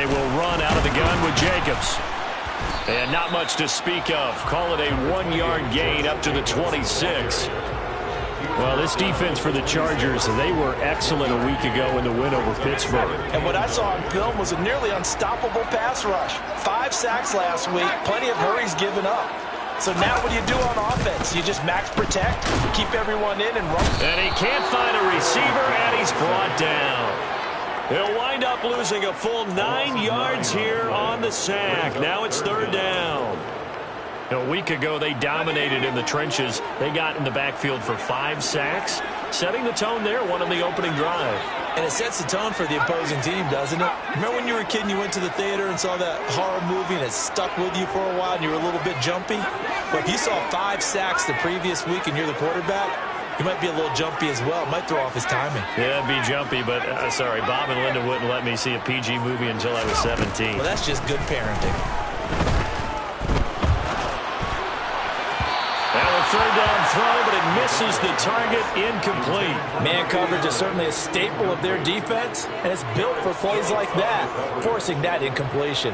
they will run out of the gun with Jacobs. And not much to speak of. Call it a 1-yard gain up to the 26. Well, this defense for the Chargers, they were excellent a week ago in the win over Pittsburgh. And what I saw on film was a nearly unstoppable pass rush. 5 sacks last week, plenty of hurries given up. So now what do you do on offense? You just max protect, keep everyone in, and run. And he can't find a receiver, and he's brought down. He'll wind up losing a full 9 yards here on the sack. Now it's 3rd down. A week ago, they dominated in the trenches. They got in the backfield for 5 sacks, setting the tone there, one on the opening drive. And it sets the tone for the opposing team, doesn't it? Remember when you were a kid and you went to the theater and saw that horror movie and it stuck with you for a while and you were a little bit jumpy? Well, if you saw 5 sacks the previous week and you're the quarterback, he might be a little jumpy as well. Might throw off his timing. Yeah, it'd be jumpy, but sorry, Bob and Linda wouldn't let me see a PG movie until I was 17. Well, that's just good parenting. Now a 3rd down throw, but it misses the target, incomplete. Man coverage is certainly a staple of their defense, and it's built for plays like that, forcing that incompletion.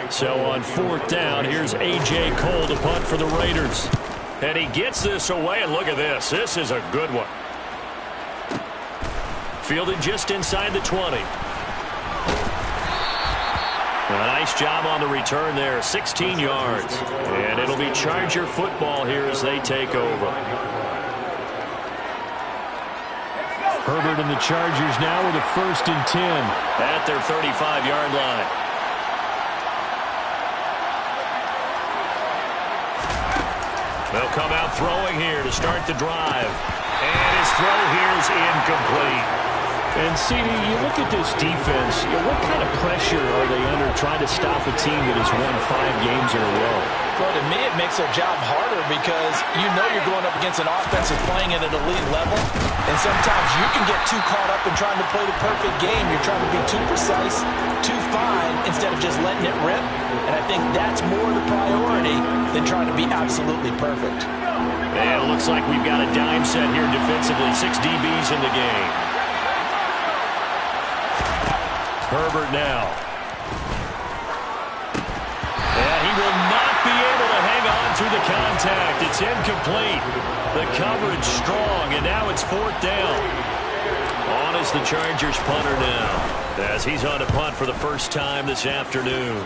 So on 4th down, here's A.J. Cole to punt for the Raiders. And he gets this away, and look at this. This is a good one. Fielded just inside the 20. A nice job on the return there, 16 yards. And it'll be Charger football here as they take over. Herbert and the Chargers now with a 1st and 10 at their 35-yard line. They'll come out throwing here to start the drive. And his throw here is incomplete. And, CD, you look at this defense, what kind of pressure are they under trying to stop a team that has won 5 games in a row? Well, to me, it makes their job harder because you know you're going up against an offense that's playing at an elite level. And sometimes you can get too caught up in trying to play the perfect game. You're trying to be too precise, too fine, instead of just letting it rip. And I think that's more the priority than trying to be absolutely perfect. And it looks like we've got a dime set here defensively. 6 DBs in the game. Herbert now. And he will not be able to hang on through the contact. It's incomplete. The coverage strong, and now it's 4th down. On is the Chargers punter now, as he's on a punt for the first time this afternoon.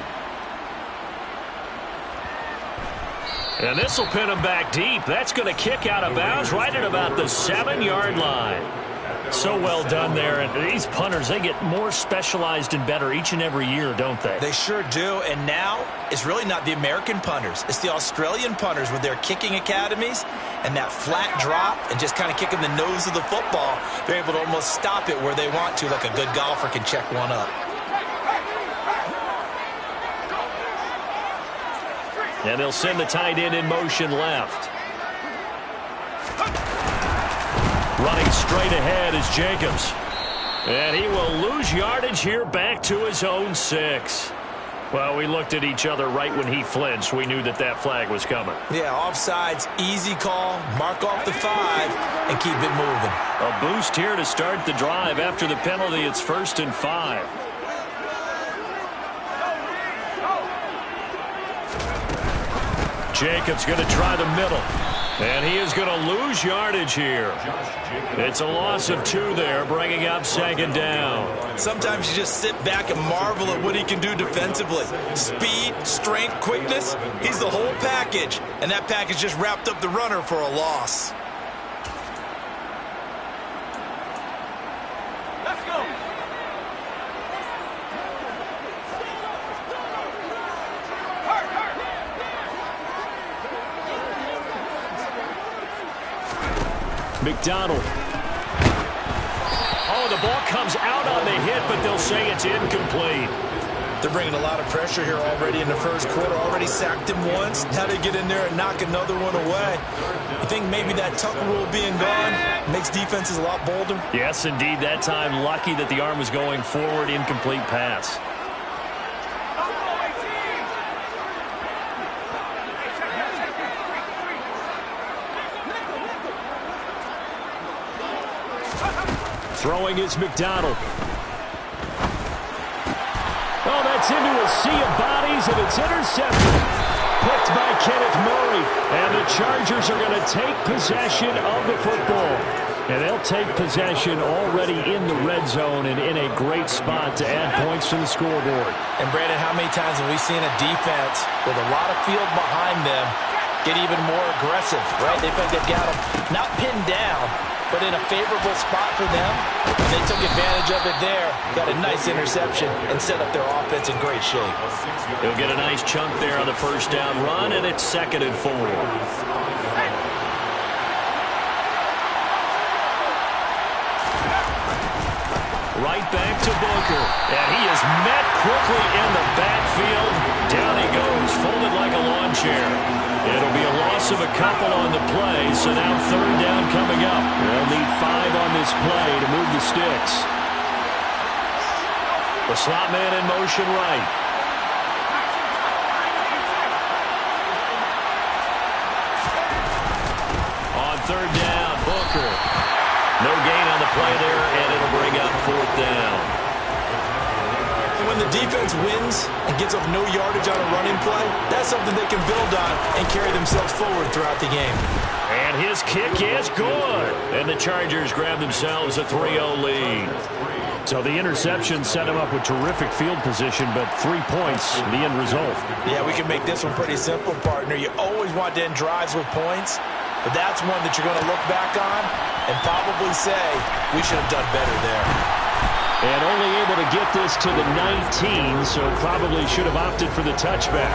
And this will pin him back deep. That's going to kick out of bounds right at about the 7-yard line. So well done there. And these punters, they get more specialized and better each and every year, don't they? They sure do. And now it's really not the American punters. It's the Australian punters with their kicking academies and that flat drop and just kind of kicking the nose of the football. They're able to almost stop it where they want to, like a good golfer can check one up. And they'll send the tight end in motion left. Running straight ahead is Jacobs. And he will lose yardage here back to his own 6. Well, we looked at each other right when he flinched. We knew that that flag was coming. Yeah, offsides, easy call, mark off the 5, and keep it moving. A boost here to start the drive. After the penalty, it's 1st and 5. Jacobs going to try the middle. And he is going to lose yardage here. It's a loss of 2 there, bringing up 2nd down. Sometimes you just sit back and marvel at what he can do defensively. Speed, strength, quickness, he's the whole package. And that package just wrapped up the runner for a loss. Let's go. McDonald. Oh, the ball comes out on the hit, but they'll say it's incomplete. They're bringing a lot of pressure here already in the first quarter. Already sacked him once. Now they get in there and knock another one away. I think maybe that tuck rule being gone makes defenses a lot bolder. Yes, indeed. That time, lucky that the arm was going forward. Incomplete pass. Throwing is McDonald. Oh, Gets into a sea of bodies, and it's intercepted. Picked by Kenneth Murray. And the Chargers are going to take possession of the football. And they'll take possession already in the red zone and in a great spot to add points to the scoreboard. And, Brandon, how many times have we seen a defense with a lot of field behind them get even more aggressive, right? They think they've got them not pinned down, but in a favorable spot for them. And they took advantage of it there, got a nice interception, and set up their offense in great shape. He'll get a nice chunk there on the first down run, and it's 2nd and 4. Right back to Booker. And he is met quickly in the backfield. Down he goes, folded like a lawn chair. It'll be a loss of a couple on the play, so now 3rd down coming up. They'll need 5 on this play to move the sticks. The slot man in motion right. On 3rd down, Booker. No gain on the play there, and it'll bring up 4th down. When the defense wins and gives up no yardage on a running play, that's something they can build on and carry themselves forward throughout the game. And his kick is good. And the Chargers grab themselves a 3-0 lead. So the interception set him up with terrific field position, but 3 points, the end result. Yeah, we can make this one pretty simple, partner. You always want to end drives with points, but that's one that you're going to look back on and probably say, we should have done better there. And only able to get this to the 19, so probably should have opted for the touchback.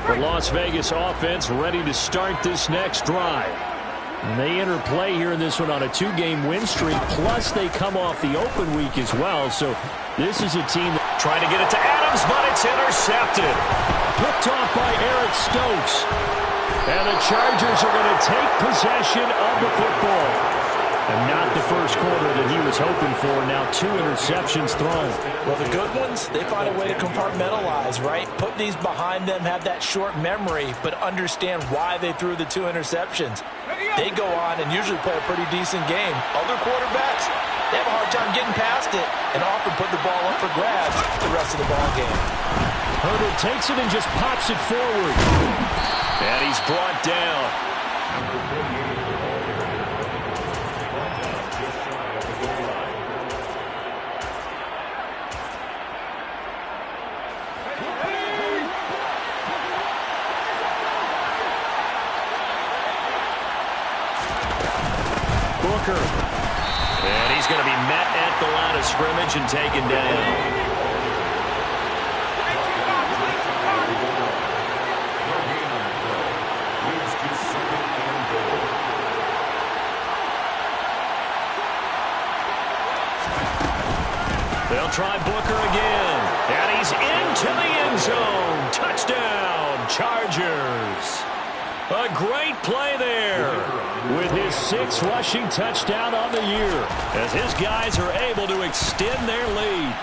The Las Vegas offense ready to start this next drive. And they enter play here in this one on a 2-game win streak, plus they come off the open week as well. So this is a team that trying to get it to Adams, but it's intercepted. Picked off by Eric Stokes. And the Chargers are going to take possession of the football. And not the first quarter that he was hoping for. Now 2 interceptions thrown. Well, the good ones, they find a way to compartmentalize, right? Put these behind them, have that short memory, but understand why they threw the 2 interceptions. They go on and usually play a pretty decent game. Other quarterbacks, they have a hard time getting past it and often put the ball up for grabs the rest of the ball game. Herbert takes it and just pops it forward. And he's brought down. Booker. And he's going to be met at the line of scrimmage and taken down. They'll try Booker again. And he's into the end zone. Touchdown, Chargers. A great play there with his 6th rushing touchdown on the year as his guys are able to extend their lead.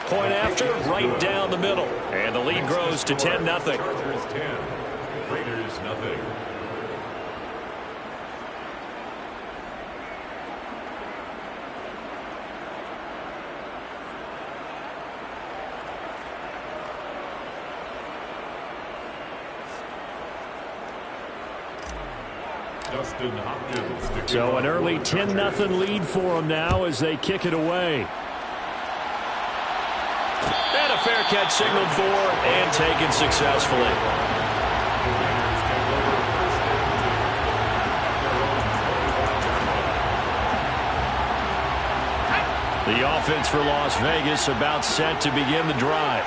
Point after, right down the middle. And the lead grows to 10-0. Chargers 10, Raiders nothing. So an early 10-0 lead for them now as they kick it away. And a fair catch signaled for and taken successfully. The offense for Las Vegas about set to begin the drive.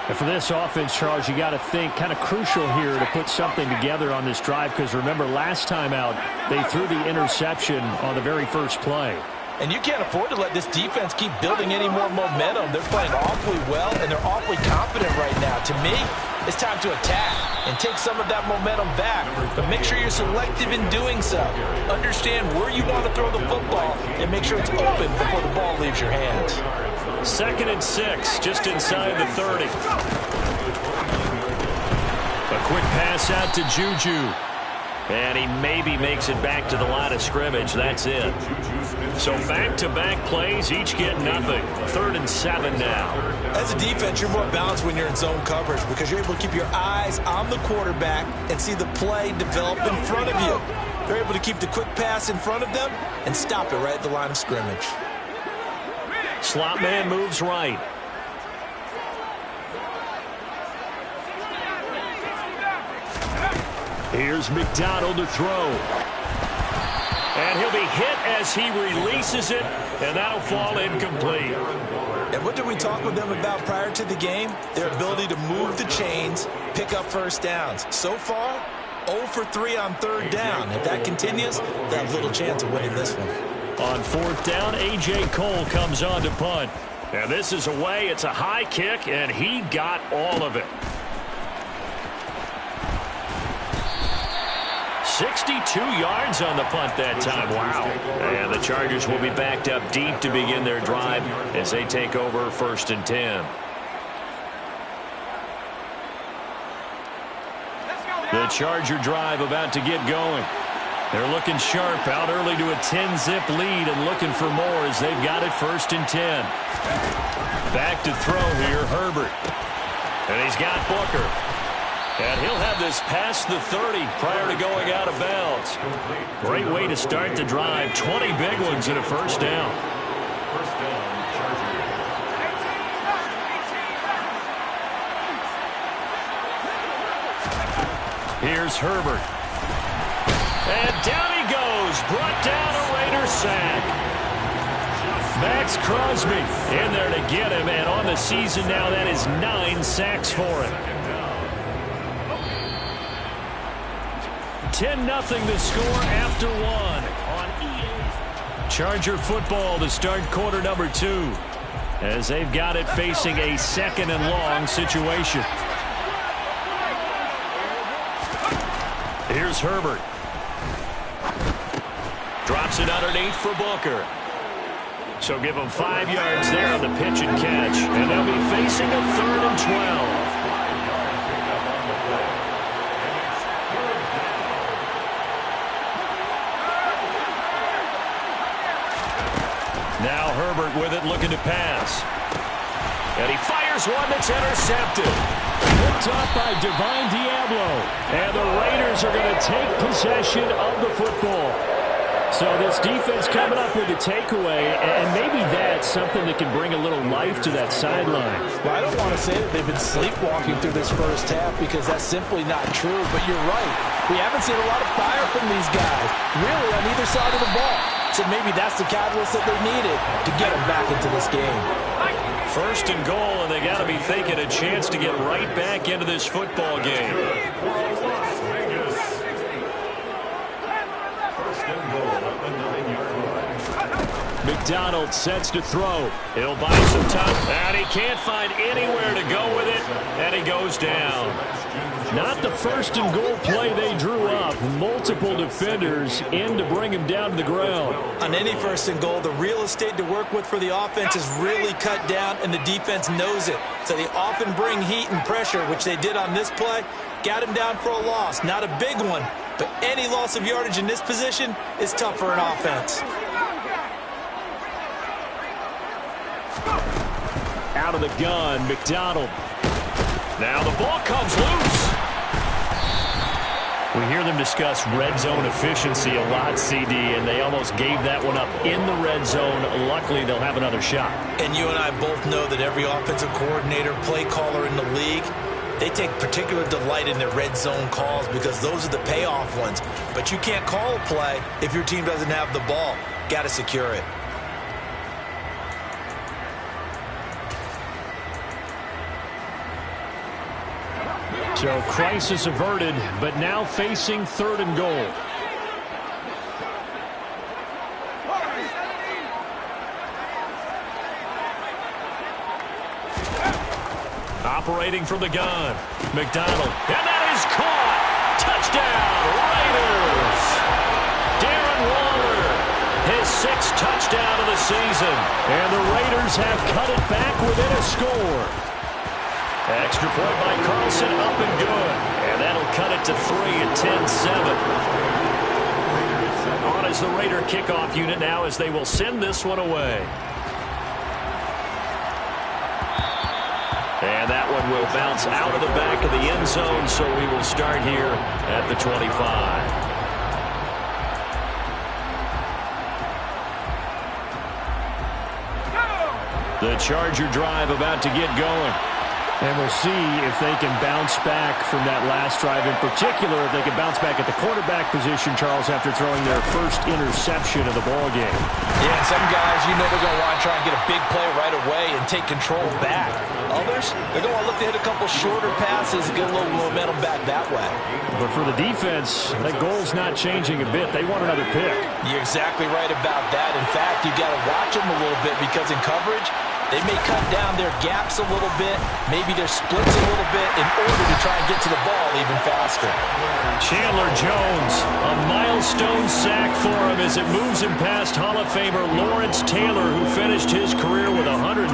And for this offense, Charles, you got to think kind of crucial here to put something together on this drive because remember last time out they threw the interception on the very first play. And you can't afford to let this defense keep building any more momentum. They're playing awfully well, and they're awfully confident right now. To me, it's time to attack and take some of that momentum back. But make sure you're selective in doing so. Understand where you want to throw the football and make sure it's open before the ball leaves your hands. 2nd and 6, just inside the 30. A quick pass out to Juju. And he maybe makes it back to the line of scrimmage. That's it. So back-to-back plays, each get nothing. 3rd and 7 now. As a defense, you're more balanced when you're in zone coverage because you're able to keep your eyes on the quarterback and see the play develop in front of you. You're able to keep the quick pass in front of them and stop it right at the line of scrimmage. Slot man moves right. Here's McDonald to throw. And he'll be hit as he releases it, and that'll fall incomplete. And what did we talk with them about prior to the game? Their ability to move the chains, pick up first downs. So far, 0 for 3 on 3rd down. If that continues, they have little chance of winning this one. On 4th down, A.J. Cole comes on to punt. And this is away. It's a high kick, and he got all of it. 62 yards on the punt that time. Wow. And the Chargers will be backed up deep to begin their drive as they take over 1st and 10. The Charger drive about to get going. They're looking sharp, out early to a 10-zip lead and looking for more as they've got it 1st and 10. Back to throw here, Herbert. And he's got Booker. And he'll have this past the 30 prior to going out of bounds. Great way to start the drive. 20 big ones and a 1st down. First down, Chargers. Here's Herbert. And down he goes. Brought down a Raider sack. Max Crosby in there to get him. And on the season now, that is 9 sacks for him. 10-0 the score after 1 on EA. Charger football to start quarter number 2 as they've got it facing a 2nd and long situation. Here's Herbert. Drops it underneath for Booker. So give them 5 yards there on the pitch and catch. And they'll be facing a 3rd and 12. Now Herbert with it, looking to pass. And he fires one that's intercepted. Picked up by Divine Diablo. And the Raiders are going to take possession of the football. So this defense coming up with a takeaway, and maybe that's something that can bring a little life to that sideline. Well, I don't want to say that they've been sleepwalking through this first half because that's simply not true, but you're right. We haven't seen a lot of fire from these guys, really, on either side of the ball. So maybe that's the catalyst that they needed to get them back into this game. 1st and goal, and they got to be thinking a chance to get right back into this football game. Las Vegas. First and goal at the 9-yard line. McDonald sets to throw. He'll buy some time, and he can't find anywhere to go with it, and he goes down. Not the 1st and goal play they drew up. Multiple defenders in to bring him down to the ground. On any 1st and goal, the real estate to work with for the offense is really cut down, and the defense knows it. So they often bring heat and pressure, which they did on this play. Got him down for a loss. Not a big one, but any loss of yardage in this position is tough for an offense. Out of the gun, McDonald. Now the ball comes loose. We hear them discuss red zone efficiency a lot, CD, and they almost gave that one up in the red zone. Luckily, they'll have another shot. And you and I both know that every offensive coordinator, play caller in the league, they take particular delight in their red zone calls because those are the payoff ones. But you can't call a play if your team doesn't have the ball. Got to secure it. So crisis averted, but now facing 3rd and goal. Operating from the gun, McDonald, and that is caught. Touchdown, Raiders. Darren Waller, his 6th touchdown of the season, and the Raiders have cut it back within a score. Extra point by Carlson, up and good. And that'll cut it to 3 at 10-7. On as the Raider kickoff unit now as they will send this one away. And that one will bounce out of the back of the end zone, so we will start here at the 25. The Charger drive about to get going. And we'll see if they can bounce back from that last drive. In particular, if they can bounce back at the quarterback position, Charles, after throwing their first interception of the ball game. Yeah, some guys, you know they're going to want to try and get a big play right away and take control back. Others, they're going to want to look to hit a couple shorter passes and get a little momentum back that way. But for the defense, that goal's not changing a bit. They want another pick. You're exactly right about that. In fact, you got to watch them a little bit because in coverage, they may cut down their gaps a little bit, maybe their splits a little bit in order to try and get to the ball even faster. Chandler Jones, a milestone sack for him as it moves him past Hall of Famer Lawrence Taylor, who finished his career with 132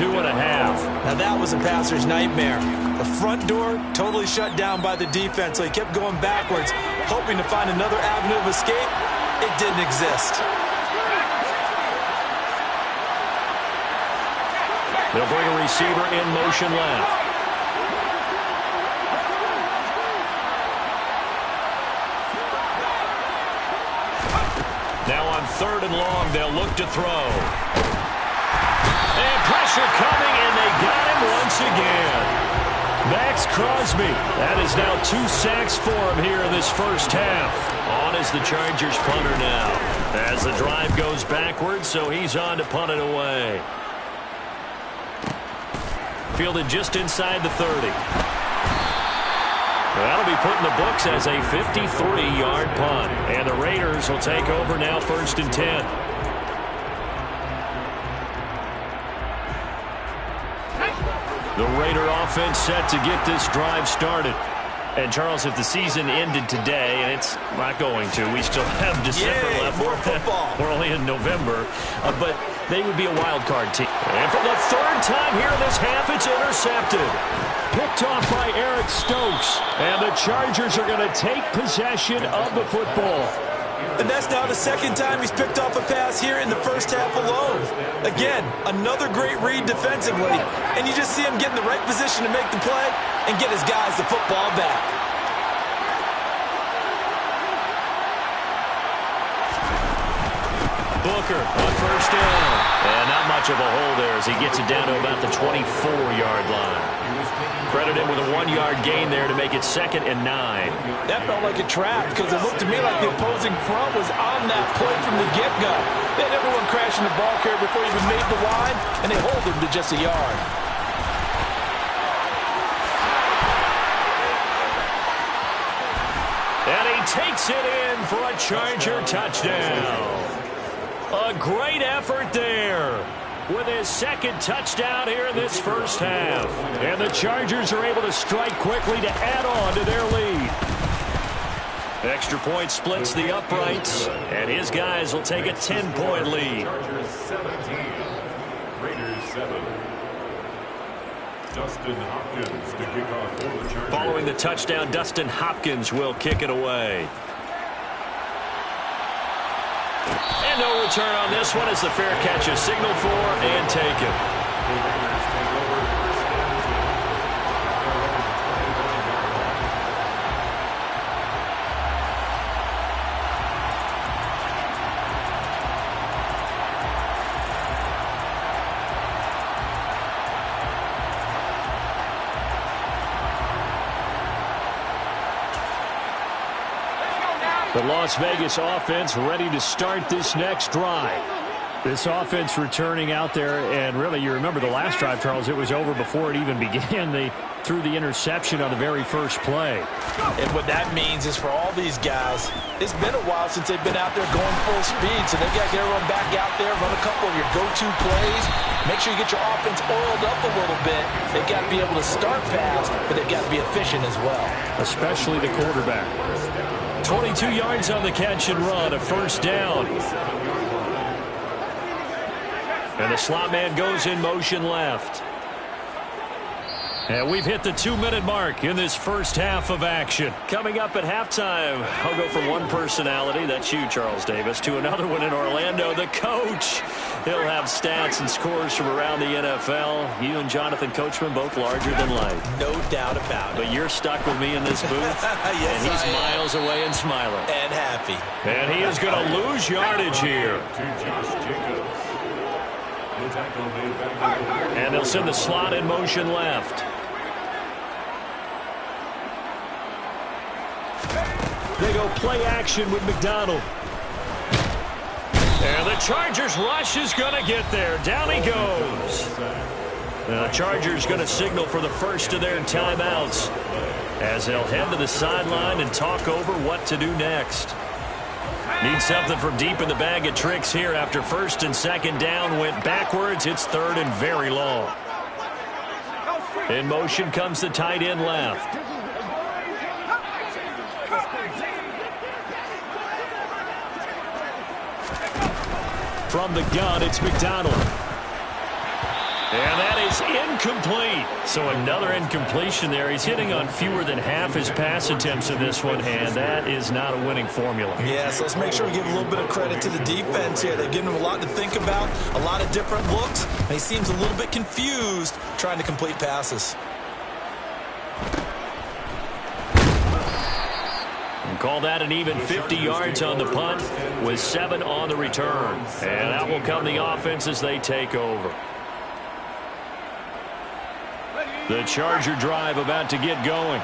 and a half. Now that was a passer's nightmare. The front door totally shut down by the defense, so he kept going backwards, hoping to find another avenue of escape. It didn't exist. They'll bring a receiver in motion left. Now on 3rd and long, they'll look to throw. And pressure coming, and they got him once again. Max Crosby. That is now 2 sacks for him here in this first half. On is the Chargers punter now. As the drive goes backwards, so he's on to punt it away. Fielded just inside the 30. That'll be put in the books as a 53-yard punt. And the Raiders will take over now 1st and 10. The Raider offense set to get this drive started. And, Charles, if the season ended today, and it's not going to, we still have December left. More football. We're only in November. But they would be a wild card team. And for the 3rd time here in this half, it's intercepted. Picked off by Eric Stokes. And the Chargers are going to take possession of the football. And that's now the 2nd time he's picked off a pass here in the first half alone. Again, another great read defensively. And you just see him get in the right position to make the play and get his guys the football back. Booker on 1st down. And not much of a hole there as he gets it down to about the 24-yard line. Credit him with a 1-yard gain there to make it 2nd and 9. That felt like a trap because it looked to me like the opposing front was on that play from the get-go. They had everyone crashing the ball carrier before he even made the line, and they hold him to just a yard. And he takes it in for a Charger touchdown. A great effort there with his 2nd touchdown here in this first half. And the Chargers are able to strike quickly to add on to their lead. Extra point splits the uprights, and his guys will take a 10-point lead. Chargers 17, Raiders 7. Dustin Hopkins to kick off for the Chargers. Following the touchdown, Dustin Hopkins will kick it away. And no return on this one as the fair catch is signaled for and taken. The Las Vegas offense ready to start this next drive. This offense returning out there, and really, you remember the last drive, Charles, it was over before it even began. They threw the interception on the very first play. And what that means is for all these guys, it's been a while since they've been out there going full speed, so they've got to get everyone back out there, run a couple of your go-to plays, make sure you get your offense oiled up a little bit. They've got to be able to start fast, but they've got to be efficient as well. Especially the quarterback. 22 yards on the catch and run, a 1st down. And the slot man goes in motion left. And we've hit the 2-minute mark in this first half of action. Coming up at halftime, I'll go from one personality, that's you, Charles Davis, to another one in Orlando, the coach. He'll have stats and scores from around the NFL. You and Jonathan Coachman both larger than life. No doubt about it. But you're stuck with me in this booth, yes, and he's miles away and smiling. And happy. And he is going to lose yardage here. And they'll send the slot in motion left. They go play action with McDonald. And the Chargers rush is going to get there. Down he goes. And the Chargers going to signal for the first of their timeouts as they'll head to the sideline and talk over what to do next. Need something from deep in the bag of tricks here after first and second down went backwards. It's third and very long. In motion comes the tight end left. From the gun, it's McDonald. And that is incomplete. So another incompletion there. He's hitting on fewer than half his pass attempts in this one, and that is not a winning formula. Yeah, so let's make sure we give a little bit of credit to the defense here. They've given him a lot to think about, a lot of different looks, and he seems a little bit confused trying to complete passes. Call that an even 50 yards on the punt with 7 on the return. And out will come the offense as they take over. The Charger drive about to get going.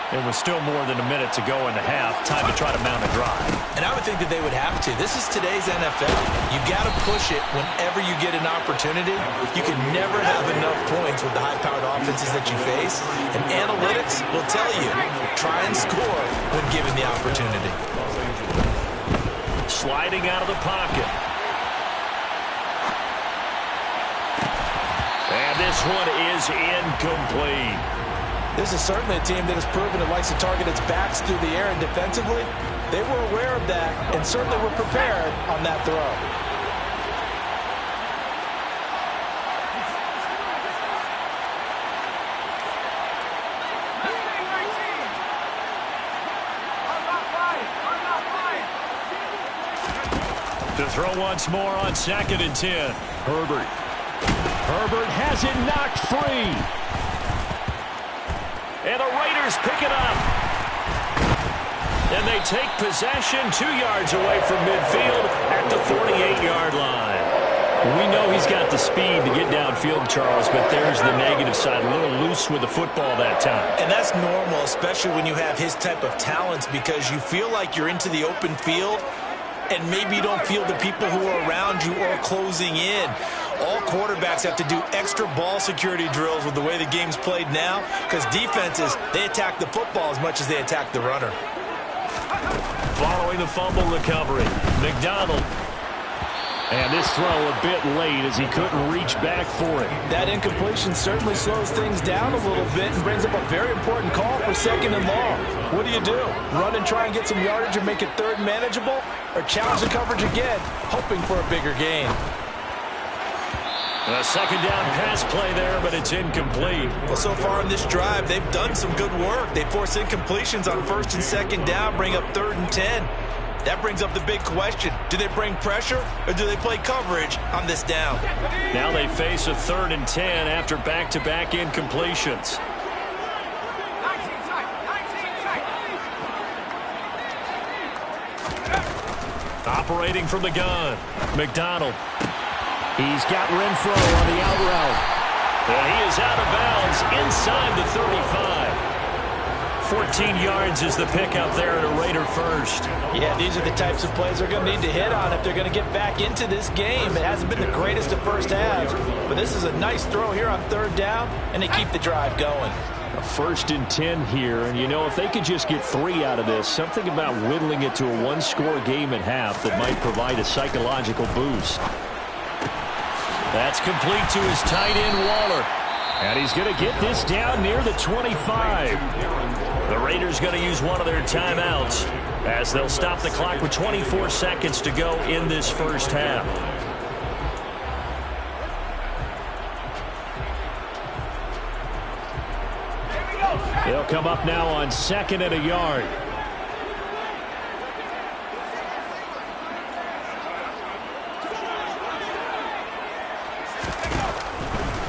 It was still more than a minute to go in the half. Time to try to mount a drive. And I would think that they would have to. This is today's NFL. You got to push it whenever you get an opportunity. You can never have enough points with the high-powered offenses that you face. And analytics will tell you, try and score when given the opportunity. Sliding out of the pocket. And this one is incomplete. This is certainly a team that has proven it likes to target its backs through the air and defensively. They were aware of that and certainly were prepared on that throw. To throw once more on 2nd and 10. Herbert. Herbert has it knocked free. And the Raiders pick it up. And they take possession 2 yards away from midfield at the 48-yard line. We know he's got the speed to get downfield, Charles, but there's the negative side. A little loose with the football that time. And that's normal, especially when you have his type of talents, because you feel like you're into the open field and maybe you don't feel the people who are around you or closing in. All quarterbacks have to do extra ball security drills with the way the game's played now, because defenses, they attack the football as much as they attack the runner. Following the fumble recovery, McDonald. And this throw a bit late as he couldn't reach back for it. That incompletion certainly slows things down a little bit and brings up a very important call for 2nd and long. What do? Run and try and get some yardage and make it third manageable? Or challenge the coverage again, hoping for a bigger gain? A 2nd down pass play there, but it's incomplete. Well, so far in this drive, they've done some good work. They force incompletions on 1st and 2nd down, bring up 3rd and 10. That brings up the big question. Do they bring pressure or do they play coverage on this down? Now they face a 3rd and 10 after back-to-back incompletions. Operating from the gun, McDonald. He's got Renfro on the out route. And he is out of bounds inside the 35. 14 yards is the pickup there at a Raider first. Yeah, these are the types of plays they're going to need to hit on if they're going to get back into this game. It hasn't been the greatest of first halves, but this is a nice throw here on 3rd down, and they keep the drive going. A 1st and 10 here, and you know, if they could just get 3 out of this, something about whittling it to a 1-score game at half that might provide a psychological boost. That's complete to his tight end, Waller. And he's going to get this down near the 25. The Raiders going to use one of their timeouts as they'll stop the clock with 24 seconds to go in this first half. They'll come up now on 2nd and a yard.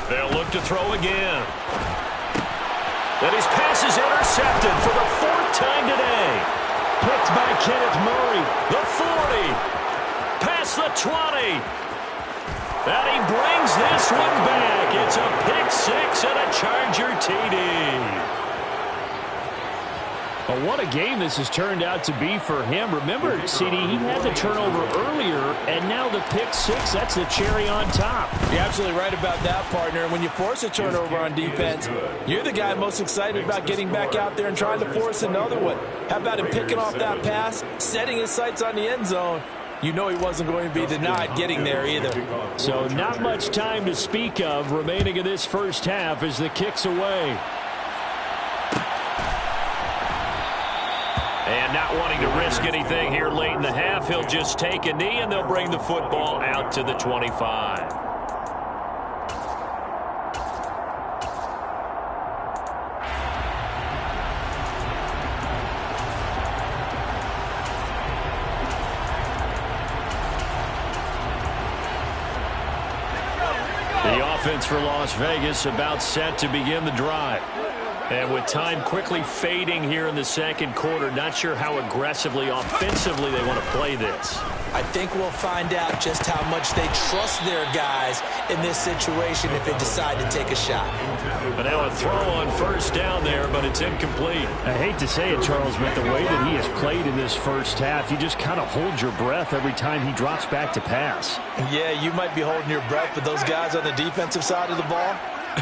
They'll look to throw again. And his pass is intercepted for the 4th time today. Picked by Kenneth Murray. The 40. Past the 20. And he brings this one back. It's a pick 6 and a Charger TD. Well, what a game this has turned out to be for him. Remember, CD, he had the turnover earlier, and now the pick 6, that's the cherry on top. You're absolutely right about that, partner. When you force a turnover on defense, you're the guy most excited about getting back out there and trying to force another one. How about him picking off that pass, setting his sights on the end zone? You know he wasn't going to be denied getting there either. So not much time to speak of remaining in this first half as the kick's away. And not wanting to risk anything here late in the half, he'll just take a knee, and they'll bring the football out to the 25. The offense for Las Vegas about set to begin the drive. And with time quickly fading here in the second quarter, not sure how aggressively, offensively they want to play this. I think we'll find out just how much they trust their guys in this situation if they decide to take a shot. But now a throw on first down there, but it's incomplete. I hate to say it, Charles, but the way that he has played in this first half, you just kind of hold your breath every time he drops back to pass. Yeah, you might be holding your breath, but those guys on the defensive side of the ball,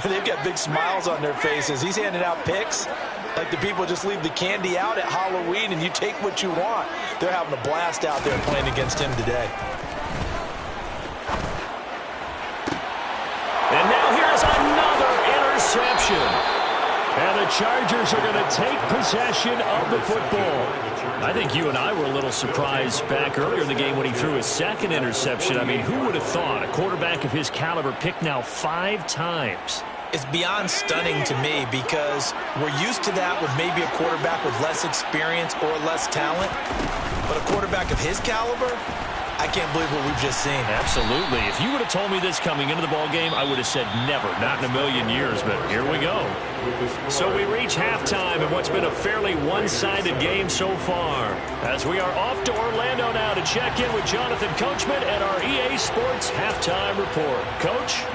they've got big smiles on their faces. He's handing out picks like the people just leave the candy out at Halloween and you take what you want. They're having a blast out there playing against him today. And now here's another interception. And the Chargers are going to take possession of the football. I think you and I were a little surprised back earlier in the game when he threw his second interception. I mean, who would have thought a quarterback of his caliber picked now 5 times? It's beyond stunning to me because we're used to that with maybe a quarterback with less experience or less talent. But a quarterback of his caliber, I can't believe what we've just seen. Absolutely. If you would have told me this coming into the ball game, I would have said never, not in a million years, but here we go. So we reach halftime in what's been a fairly one-sided game so far. As we are off to Orlando now to check in with Jonathan Coachman at our EA Sports Halftime Report. Coach?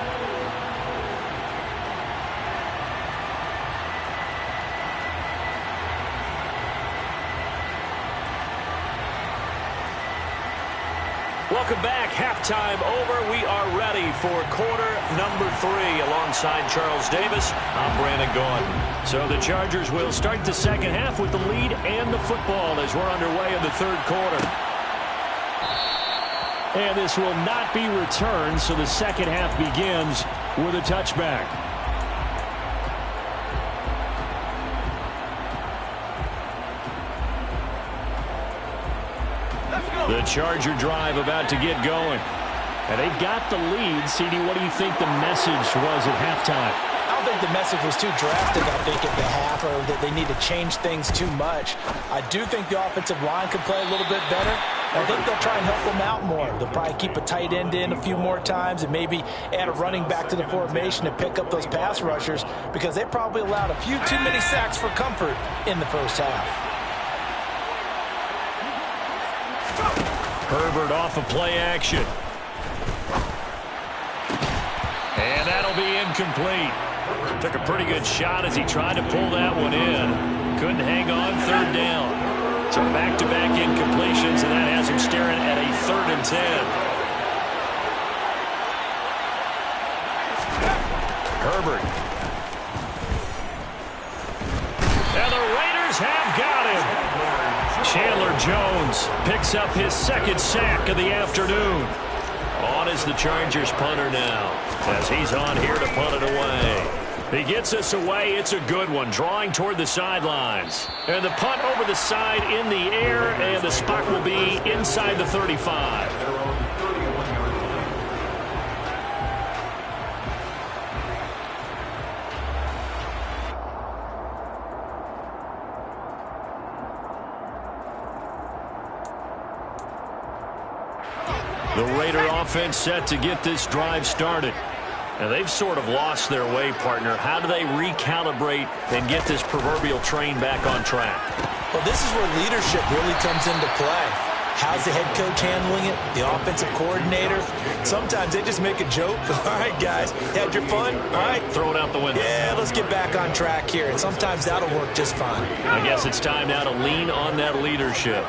Welcome back. Halftime over. We are ready for quarter number 3 alongside Charles Davis. I'm Brandon Gaudin. So the Chargers will start the second half with the lead and the football as we're underway in the third quarter. And this will not be returned, so the second half begins with a touchback. The Charger drive about to get going. And they've got the lead. CD, what do you think the message was at halftime? I don't think the message was too drastic, I think, at the half, or that they need to change things too much. I do think the offensive line could play a little bit better. I think they'll try and help them out more. They'll probably keep a tight end in a few more times and maybe add a running back to the formation to pick up those pass rushers because they probably allowed a few too many sacks for comfort in the first half. Herbert off of play action. And that'll be incomplete. Took a pretty good shot as he tried to pull that one in. Couldn't hang on third down. So back-to-back incompletions, and that has him staring at a 3rd and 10. Herbert. And the Raiders have got him. Chandler Jones picks up his 2nd sack of the afternoon. On is the Chargers punter now as he's on here to punt it away. He gets us away. It's a good one, drawing toward the sidelines. And the punt over the side in the air, and the spot will be inside the 35. The Raider offense set to get this drive started. And they've sort of lost their way, partner. How do they recalibrate and get this proverbial train back on track? Well, this is where leadership really comes into play. How's the head coach handling it? The offensive coordinator? Sometimes they just make a joke. All right, guys, had your fun? All right. Throw it out the window. Yeah, let's get back on track here. And sometimes that'll work just fine. I guess it's time now to lean on that leadership.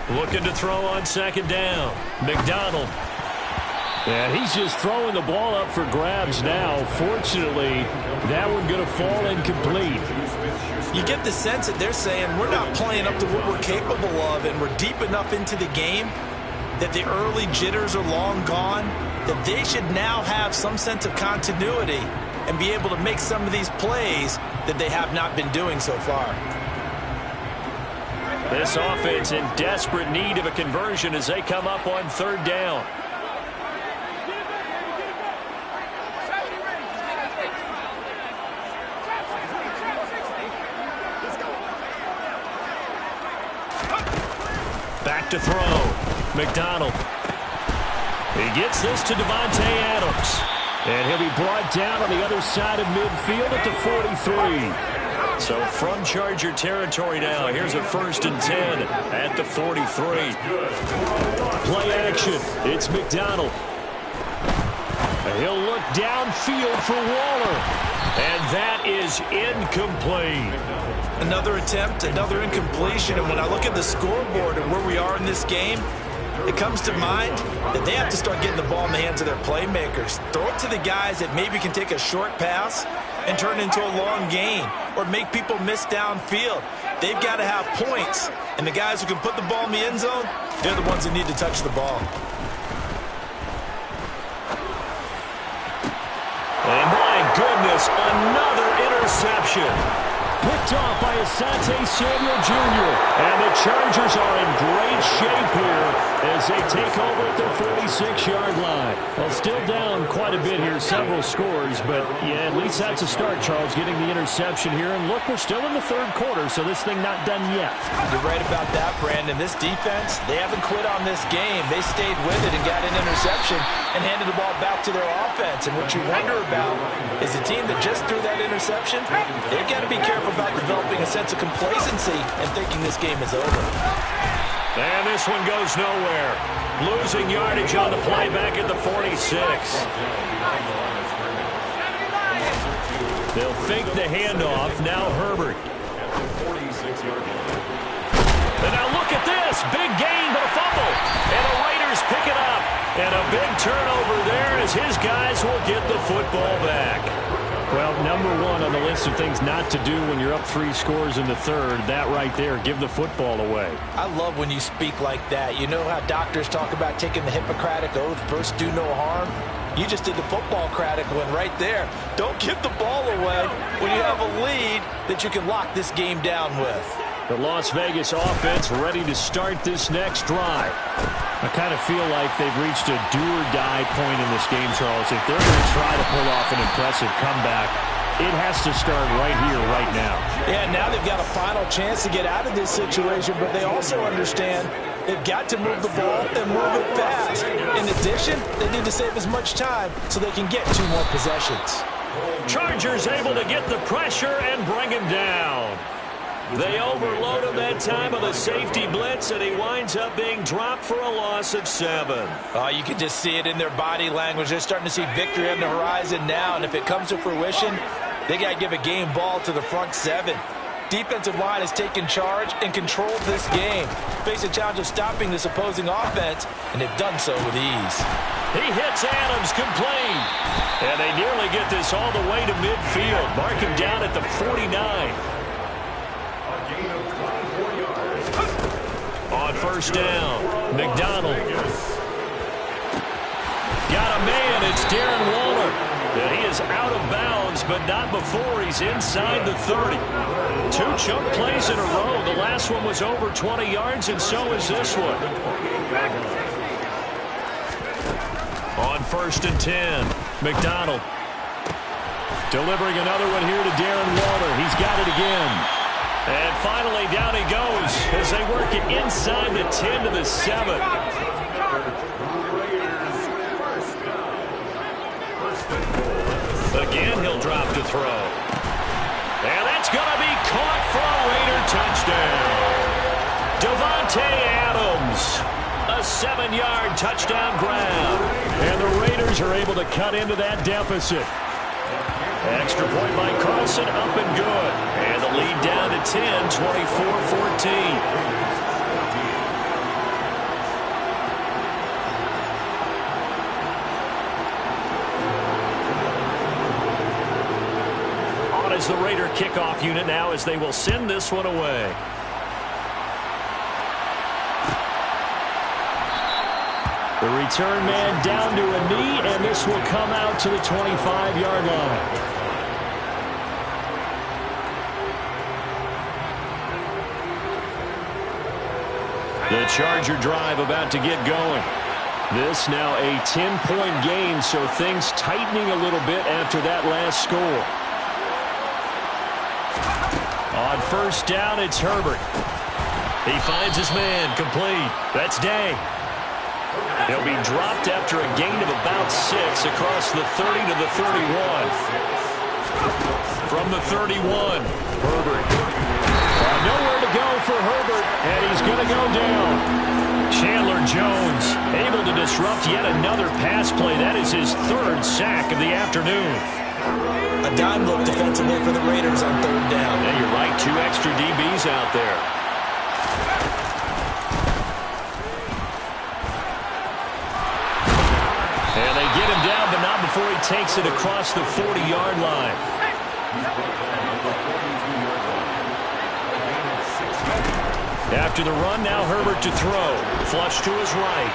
Looking to throw on second down. McDonald. And he's just throwing the ball up for grabs now. Fortunately, that one going to fall incomplete. You get the sense that they're saying we're not playing up to what we're capable of, and we're deep enough into the game that the early jitters are long gone, that they should now have some sense of continuity and be able to make some of these plays that they have not been doing so far. This offense in desperate need of a conversion as they come up on third down. Back to throw. McDonald. He gets this to Davante Adams. And he'll be brought down on the other side of midfield at the 43. So from Charger territory now, here's a 1st and 10 at the 43. Play action. It's McDonald. He'll look downfield for Waller. And that is incomplete. Another attempt, another incompletion. And when I look at the scoreboard and where we are in this game, it comes to mind that they have to start getting the ball in the hands of their playmakers. Throw it to the guys that maybe can take a short pass and turn it into a long gain or make people miss downfield. They've got to have points. And the guys who can put the ball in the end zone, they're the ones that need to touch the ball. And my goodness, another interception. Picked off by Asante Samuel Jr. And the Chargers are in great shape here as they take over at the 46-yard line. Well, still down quite a bit here, several scores, but yeah, at least that's a start, Charles, getting the interception here. And look, we're still in the third quarter, so this thing not done yet. You're right about that, Brandon. This defense, they haven't quit on this game. They stayed with it and got an interception and handed the ball back to their offense. And what you wonder about is a team that just threw that interception, they've got to be careful about developing a sense of complacency and thinking this game is over. And this one goes nowhere. Losing yardage on the play back at the 46. They'll fake the handoff. Now Herbert. And now look at this. Big gain, but a fumble. And the Raiders pick it up. And a big turnover there as his guys will get the football back. Well, number one on the list of things not to do when you're up 3 scores in the third, that right there, give the football away. I love when you speak like that. You know how doctors talk about taking the Hippocratic Oath, first do no harm? You just did the football-cratic one right there. Don't give the ball away when you have a lead that you can lock this game down with. The Las Vegas offense ready to start this next drive. I kind of feel like they've reached a do-or-die point in this game, Charles. If they're going to try to pull off an impressive comeback, it has to start right here, right now. Yeah, now they've got a final chance to get out of this situation, but they also understand they've got to move the ball and move it fast. In addition, they need to save as much time so they can get 2 more possessions. Chargers able to get the pressure and bring him down. They overload him that time with a safety blitz, and he winds up being dropped for a loss of 7. Oh, you can just see it in their body language. They're starting to see victory on the horizon now, and if it comes to fruition, they got to give a game ball to the front 7. Defensive line has taken charge and controlled this game. Face a challenge of stopping this opposing offense, and they've done so with ease. He hits Adams complete. And they nearly get this all the way to midfield. Mark him down at the 49. On first down, McDonald. Got a man, it's Darren Waller. And he is out of bounds, but not before he's inside the 30. 2 chunk plays in a row. The last one was over 20 yards, and so is this one. On first and 10, McDonald. Delivering another one here to Darren Waller. He's got it again. And finally, down he goes as they work it inside the 10 to the 7. Again, he'll drop to throw. And that's going to be caught for a Raider touchdown. Davante Adams, a 7-yard touchdown grab. And the Raiders are able to cut into that deficit. Extra point by Carlson, up and good. And the lead down to 10, 24-14. Is the Raider kickoff unit now as they will send this one away. The return man down to a knee, and this will come out to the 25-yard line. The Charger drive about to get going. This now a 10-point game, so things tightening a little bit after that last score. On first down, it's Herbert. He finds his man, complete. That's Day. He'll be dropped after a gain of about 6 across the 30 to the 31. From the 31, Herbert. Nowhere to go for Herbert, and he's going to go down. Chandler Jones able to disrupt yet another pass play. That is his 3rd sack of the afternoon. A dime look defensively for the Raiders on 3rd down. Yeah, you're right. 2 extra DBs out there. And they get him down, but not before he takes it across the 40-yard line. After the run, now Herbert to throw. Flush to his right.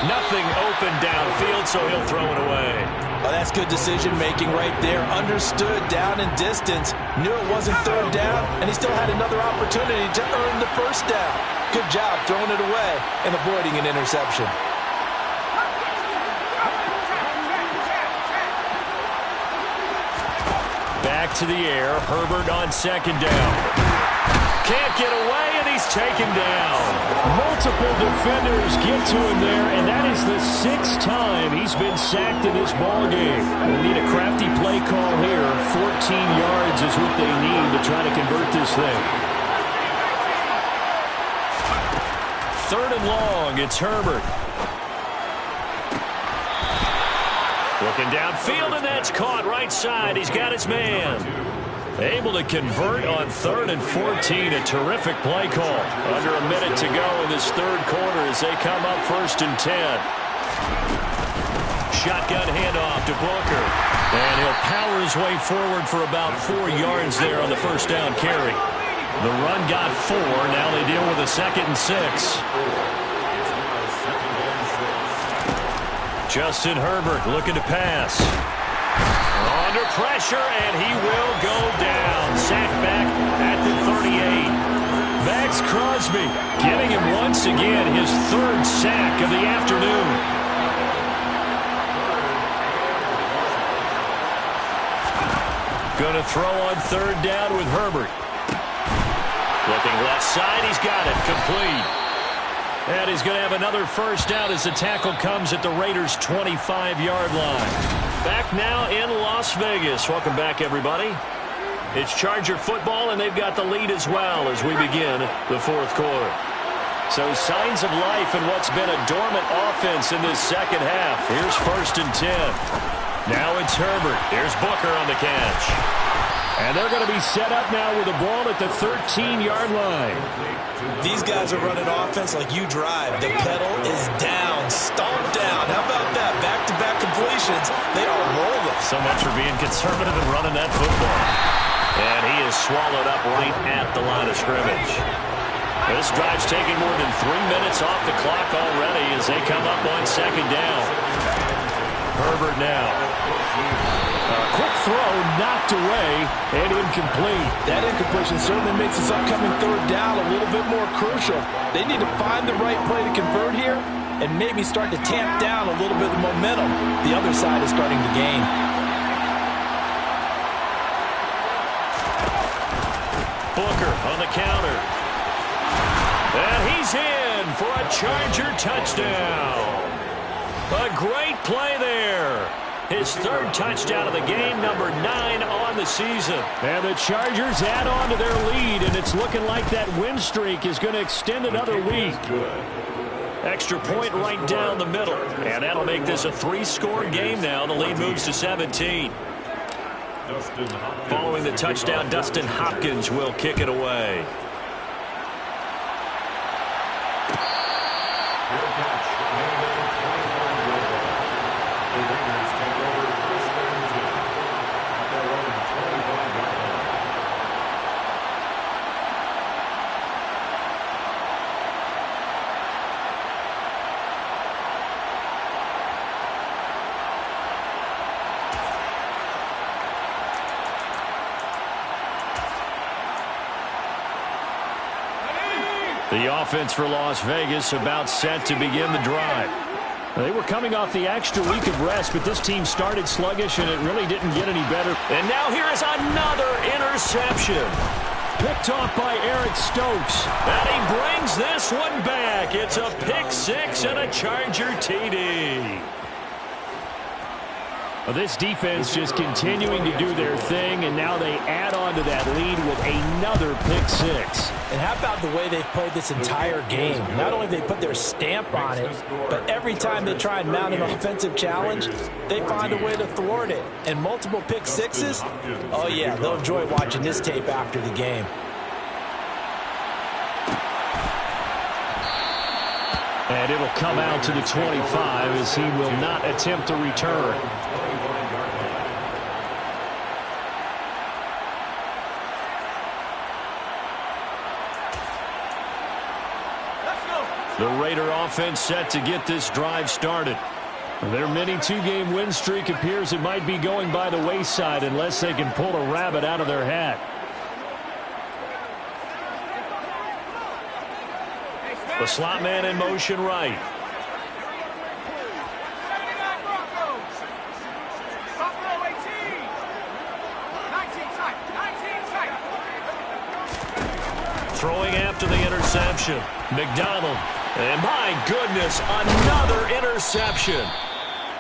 Nothing open downfield, so he'll throw it away. Oh, that's good decision-making right there. Understood down and distance. Knew it wasn't 3rd down, and he still had another opportunity to earn the 1st down. Good job throwing it away and avoiding an interception. Back to the air. Herbert on 2nd down. Can't get away, and he's taken down. Multiple defenders get to him there, and that is the 6th time he's been sacked in this ballgame. We'll need a crafty play call here. 14 yards is what they need to try to convert this thing. 3rd and long, it's Herbert. Looking downfield, and that's caught right side. He's got his man. Able to convert on 3rd and 14. A terrific play call. Under a minute to go in this 3rd quarter as they come up 1st and 10. Shotgun handoff to Booker. And he'll power his way forward for about 4 yards there on the 1st down carry. The run got 4. Now they deal with a 2nd and 6. Justin Herbert looking to pass. Under pressure, and he will go down. Sacked back at the 38. Maxx Crosby getting him once again his 3rd sack of the afternoon. Going to throw on 3rd down with Herbert. Looking left side, he's got it, complete. And he's going to have another 1st down as the tackle comes at the Raiders' 25-yard line. Back now in Las Vegas. Welcome back, everybody. It's Charger football, and they've got the lead as well as we begin the 4th quarter. So signs of life in what's been a dormant offense in this 2nd half. Here's 1st and 10. Now it's Herbert. Here's Booker on the catch. And they're going to be set up now with the ball at the 13-yard line. These guys are running offense like you drive. The pedal is down, stomped down. How about that? Back-to-back completions. They are rolling. So much for being conservative and running that football. And he is swallowed up right at the line of scrimmage. This drive's taking more than 3 minutes off the clock already as they come up on 2nd down. Herbert now. A quick throw knocked away and incomplete. That incompletion certainly makes this upcoming 3rd down a little bit more crucial. They need to find the right play to convert here and maybe start to tamp down a little bit of momentum the other side is starting to gain. Booker on the counter. And he's in for a Charger touchdown. A great play there. His third touchdown of the game, number 9 on the season. And the Chargers add on to their lead, and it's looking like that win streak is going to extend another week. Extra point right down the middle. And that'll make this a 3-score game now. The lead moves to 17. Following the touchdown, Dustin Hopkins will kick it away. The offense for Las Vegas about set to begin the drive. They were coming off the extra week of rest, but this team started sluggish, and it really didn't get any better. And now here is another interception. Picked off by Eric Stokes. And he brings this one back. It's a pick 6 and a Charger TD. Well, this defense just continuing to do their thing, and now they add on to that lead with another pick 6. And how about the way they've played this entire game? Not only have they put their stamp on it, but every time they try and mount an offensive challenge, they find a way to thwart it. And multiple pick 6s? Oh, yeah, they'll enjoy watching this tape after the game. And it'll come out to the 25 as he will not attempt to return. The Raider offense set to get this drive started. Their mini 2-game win streak appears it might be going by the wayside unless they can pull a rabbit out of their hat. The slot man in motion right. Throwing after the interception. McDonald. And my goodness, another interception.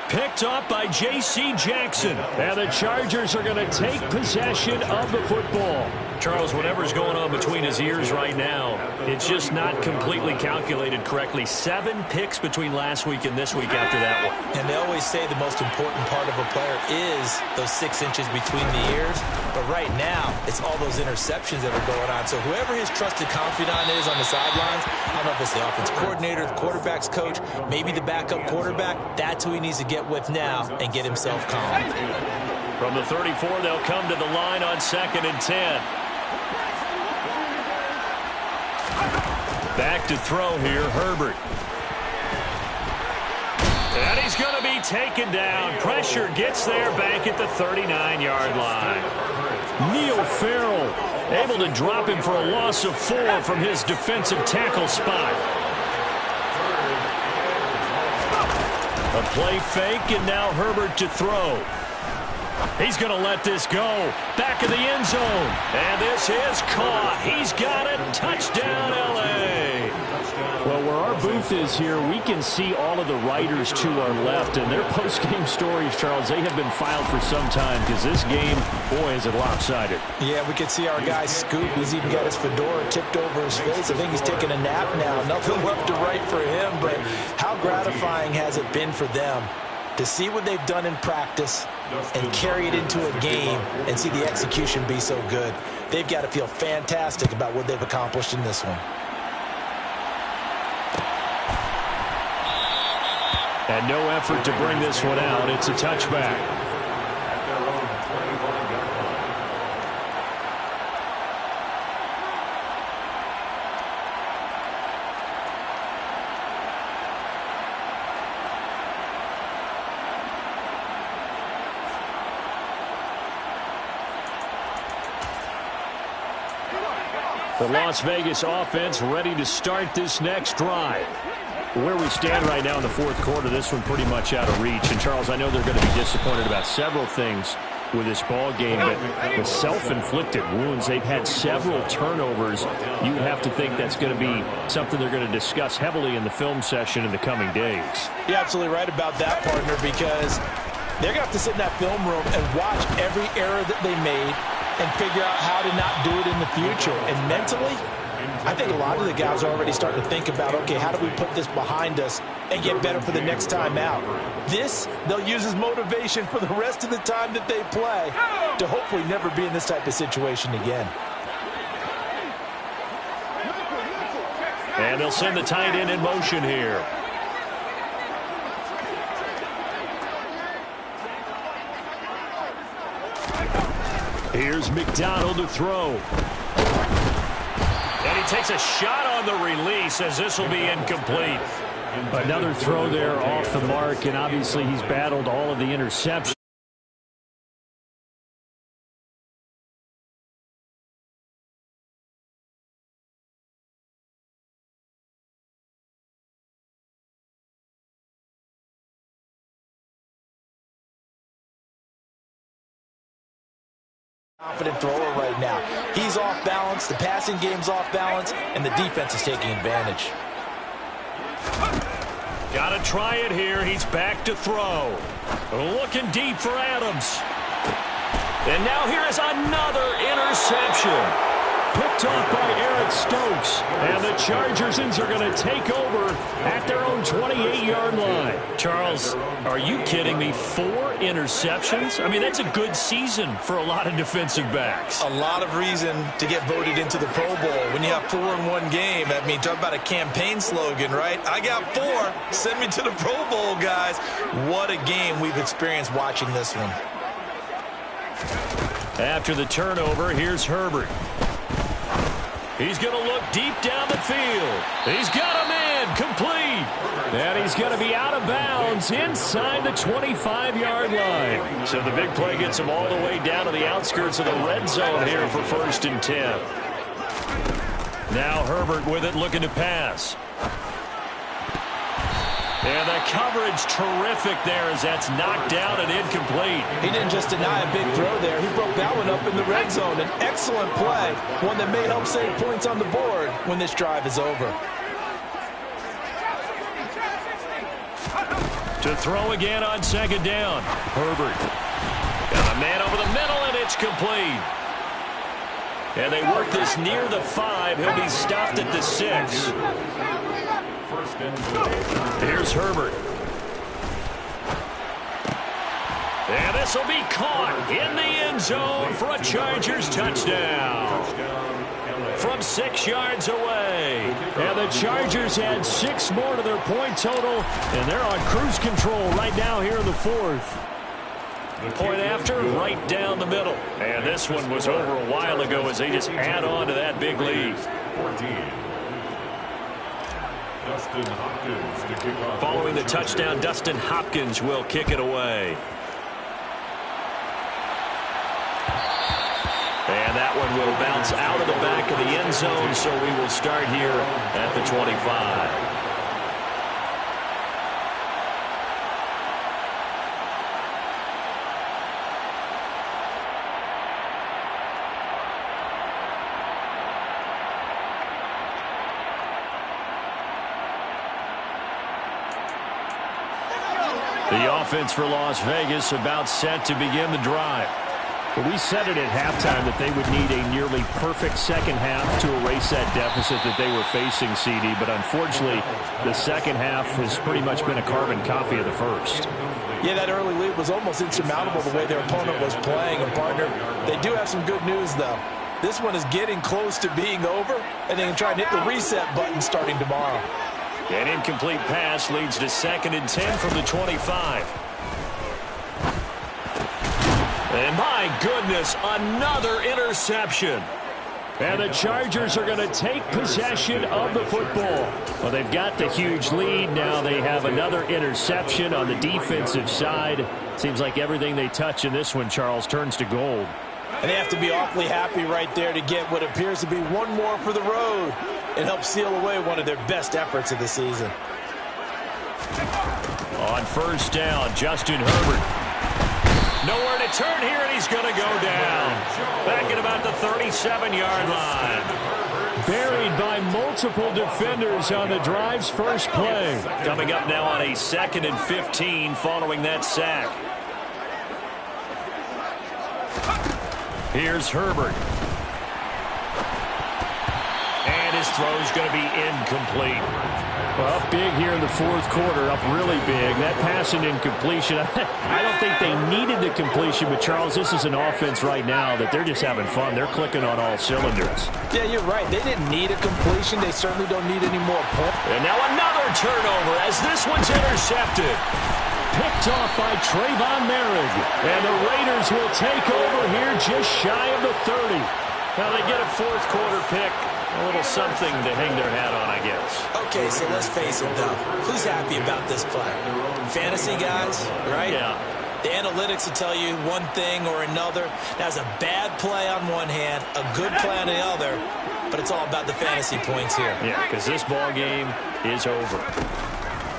Picked up by J.C. Jackson. And the Chargers are going to take possession of the football. Charles, whatever's going on between his ears right now, it's just not completely calculated correctly. 7 picks between last week and this week after that one. And they always say the most important part of a player is those 6 inches between the ears. But right now, it's all those interceptions that are going on. So whoever his trusted confidant is on the sidelines, I don't know if it's the offense coordinator, the quarterback's coach, maybe the backup quarterback, that's who he needs to get with now and get himself calm. From the 34, they'll come to the line on 2nd and 10. Back to throw here, Herbert. And he's going to be taken down. Pressure gets there back at the 39-yard line. Neil Farrell able to drop him for a loss of 4 from his defensive tackle spot. A play fake, and now Herbert to throw. He's going to let this go. Back of the end zone. And this is caught. He's got it. Touchdown, L.A. Well, where our booth is here, we can see all of the writers to our left. And their post-game stories, Charles, they have been filed for some time because this game, boy, is it lopsided. Yeah, we can see our guy Scoop. He's even got his fedora tipped over his face. I think he's taking a nap now. Nothing left to write for him, but how gratifying has it been for them to see what they've done in practice and carry it into a game and see the execution be so good. They've got to feel fantastic about what they've accomplished in this one. And no effort to bring this one out. It's a touchback. The Las Vegas offense ready to start this next drive. Where we stand right now in the 4th quarter, this one pretty much out of reach. And, Charles, I know they're going to be disappointed about several things. with this ball game, but the self-inflicted wounds, they've had several turnovers. You would have to think that's going to be something they're going to discuss heavily in the film session in the coming days. You're absolutely right about that, partner, because they're going to have to sit in that film room and watch every error that they made and figure out how to not do it in the future. And mentally, I think a lot of the guys are already starting to think about, okay, how do we put this behind us and get better for the next time out? This, they'll use as motivation for the rest of the time that they play to hopefully never be in this type of situation again. And they'll send the tight end in motion here. Here's McDonald to throw. And he takes a shot on the release as this will be incomplete. Another throw there off the mark, and obviously he's battled all of the interceptions. Confident thrower right now. He's off balance, the passing game's off balance, and the defense is taking advantage. Got to try it here. He's back to throw. Looking deep for Adams. And now here is another interception. Picked off by Eric Stokes. And the Chargers are going to take over at their own 28-yard line. Charles, are you kidding me? 4 interceptions? I mean, that's a good season for a lot of defensive backs. A lot of reason to get voted into the Pro Bowl. When you have 4 in one game, I mean, talk about a campaign slogan, right? I got 4. Send me to the Pro Bowl, guys. What a game we've experienced watching this one. After the turnover, here's Herbert. He's going to look deep down the field. He's got a man complete. And he's going to be out of bounds inside the 25-yard line. So the big play gets him all the way down to the outskirts of the red zone here for 1st and 10. Now Herbert with it, looking to pass. And the coverage terrific there as that's knocked down and incomplete. He didn't just deny a big throw there. He broke that one up in the red zone. An excellent play, one that may help save points on the board when this drive is over. To throw again on 2nd down. Herbert. Got a man over the middle, and it's complete. And they work this near the 5. He'll be stopped at the 6. Here's Herbert. And this will be caught in the end zone for a Chargers touchdown. From 6 yards away. And the Chargers had 6 more to their point total, and they're on cruise control right now here in the 4th. Point after, right down the middle. And this one was over a while ago as they just add on to that big lead. Following the touchdown, Dustin Hopkins will kick it away. And that one will bounce out of the back of the end zone, so we will start here at the 25. The offense for Las Vegas about set to begin the drive. But we said it at halftime that they would need a nearly perfect second half to erase that deficit that they were facing, CD. But unfortunately, the second half has pretty much been a carbon copy of the first. Yeah, that early lead was almost insurmountable the way their opponent was playing. And, partner, they do have some good news, though. This one is getting close to being over, and they can try and hit the reset button starting tomorrow. An incomplete pass leads to 2nd and 10 from the 25. And my goodness, another interception. And the Chargers are going to take possession of the football. Well, they've got the huge lead. Now they have another interception on the defensive side. Seems like everything they touch in this one, Charles, turns to gold. And they have to be awfully happy right there to get what appears to be one more for the road. It helps seal away one of their best efforts of the season. On 1st down, Justin Herbert. Nowhere to turn here, and he's going to go down. Back at about the 37-yard line. Buried by multiple defenders on the drive's first play. Coming up now on a 2nd and 15 following that sack. Here's Herbert. And his throw's going to be incomplete. Well, up big here in the fourth quarter, up really big. That pass and incompletion, I don't think they needed the completion, but Charles, this is an offense right now that they're just having fun. They're clicking on all cylinders. Yeah, you're right. They didn't need a completion. They certainly don't need any more points. And now another turnover as this one's intercepted. Picked off by Trayvon Merrick. And the Raiders will take over here just shy of the 30. Now they get a fourth quarter pick. A little something to hang their hat on, I guess. Okay, so let's face it, though. Who's happy about this play? Fantasy guys, right? Yeah. The analytics will tell you one thing or another. That's a bad play on one hand, a good play on the other, but it's all about the fantasy points here. Yeah, because this ball game is over.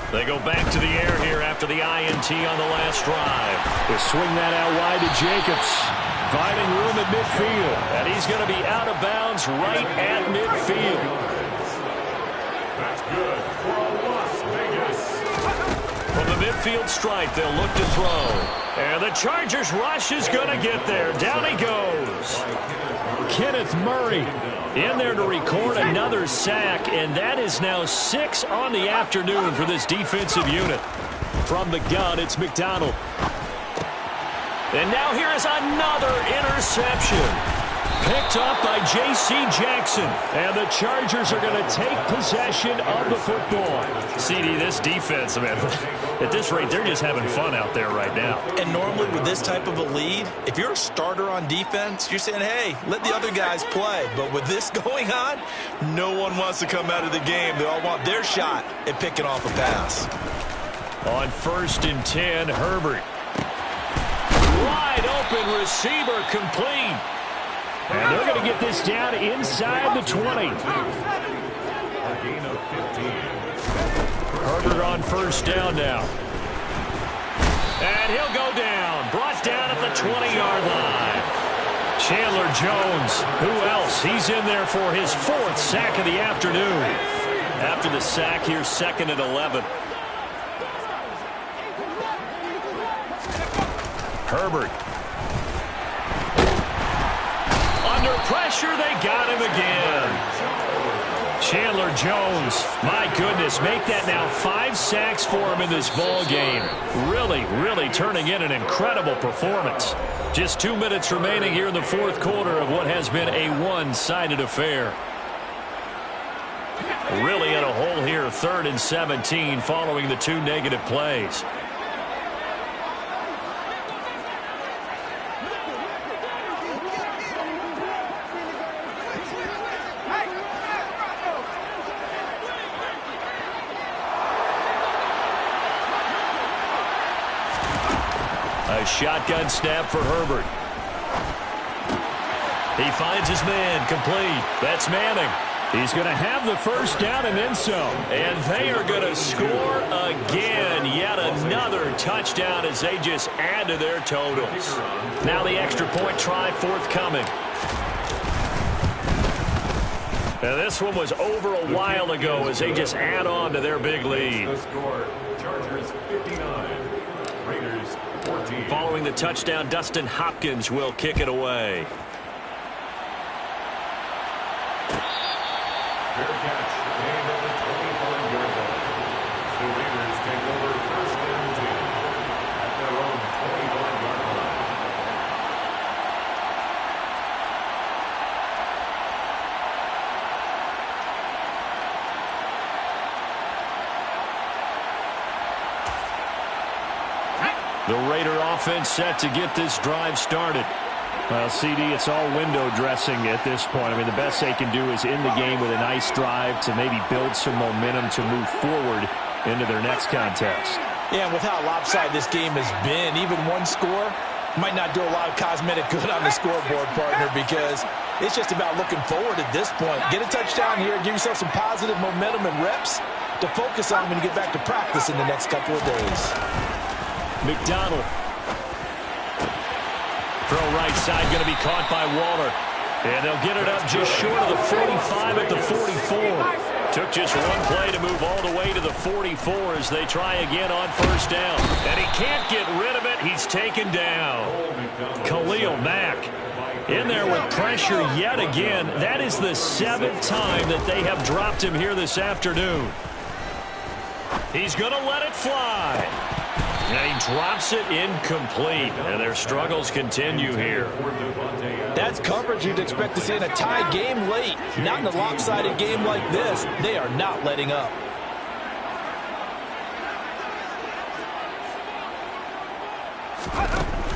They go back to the air here after the INT on the last drive. They swing that out wide to Jacobs. Finding room at midfield. And he's going to be out of bounds right at midfield. That's good for a Las Vegas. From the midfield stripe, they'll look to throw. And the Chargers rush is going to get there. Down he goes. Kenneth Murray in there to record another sack, and that is now 6 on the afternoon for this defensive unit. From the gun, it's McDonald. And now here is another interception. Picked up by J.C. Jackson. And the Chargers are going to take possession of the football. CD, this defense, man, at this rate, they're just having fun out there right now. And normally with this type of a lead, if you're a starter on defense, you're saying, hey, let the other guys play. But with this going on, no one wants to come out of the game. They all want their shot at picking off a pass. On 1st and 10, Herbert. Wide open receiver complete. And they're going to get this down inside the 20. A gain of 15. Herbert on 1st down now. And he'll go down. Brought down at the 20-yard line. Chandler Jones. Who else? He's in there for his 4th sack of the afternoon. After the sack, here's 2nd and 11. Herbert. Under pressure, they got him again. Chandler Jones, my goodness, make that now 5 sacks for him in this ball game. Really turning in an incredible performance. Just 2 minutes remaining here in the fourth quarter of what has been a one-sided affair. Really in a hole here, 3rd and 17 following the 2 negative plays. A shotgun snap for Herbert. He finds his man, complete. That's Manning. He's going to have the 1st down and then some. And they are going to score again. Yet another touchdown as they just add to their totals. Now the extra point try forthcoming. And this one was over a while ago as they just add on to their big lead. The score, Chargers 59, Raiders 14. Following the touchdown, Dustin Hopkins will kick it away. Fair catch, made at the 25-yard line. The Raiders take over 1st and 10 at their own 25-yard line. The Raider offense set to get this drive started. Well, CD, it's all window dressing at this point. I mean, the best they can do is in the game with a nice drive to maybe build some momentum to move forward into their next contest. Yeah, and with how lopsided this game has been, even one score might not do a lot of cosmetic good on the scoreboard, partner, because it's just about looking forward at this point. Get a touchdown here, give yourself some positive momentum and reps to focus on when you get back to practice in the next couple of days. McDonald. Throw right side going to be caught by Waller. And they'll get it up just short of the 45 at the 44. Took just one play to move all the way to the 44 as they try again on first down. And he can't get rid of it. He's taken down. Khalil Mack in there with pressure yet again. That is the 7th time that they have dropped him here this afternoon. He's going to let it fly. And he drops it incomplete. And their struggles continue here. That's coverage you'd expect to see in a tie game late. Not in a lopsided game like this. They are not letting up.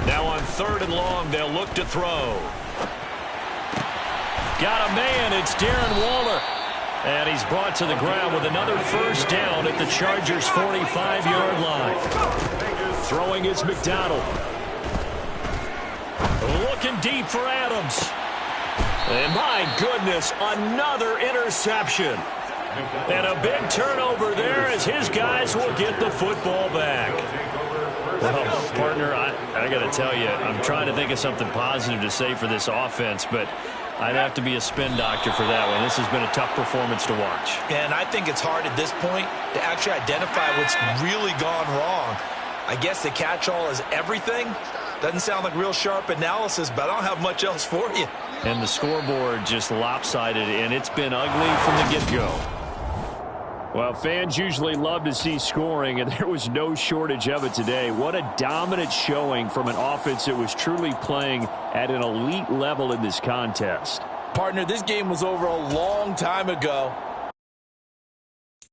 Now on 3rd and long, they'll look to throw. Got a man. It's Darren Waller. And he's brought to the ground with another first down at the Chargers' 45-yard line. Throwing is McDonald. Looking deep for Adams. And my goodness, another interception. And a big turnover there as his guys will get the football back. Well, partner, I got to tell you, I'm trying to think of something positive to say for this offense, but I'd have to be a spin doctor for that one. This has been a tough performance to watch. And I think it's hard at this point to actually identify what's really gone wrong. I guess the catch-all is everything. Doesn't sound like real sharp analysis, but I don't have much else for you. And the scoreboard just lopsided, and it's been ugly from the get-go. Well, fans usually love to see scoring, and there was no shortage of it today. What a dominant showing from an offense that was truly playing at an elite level in this contest. Partner, this game was over a long time ago,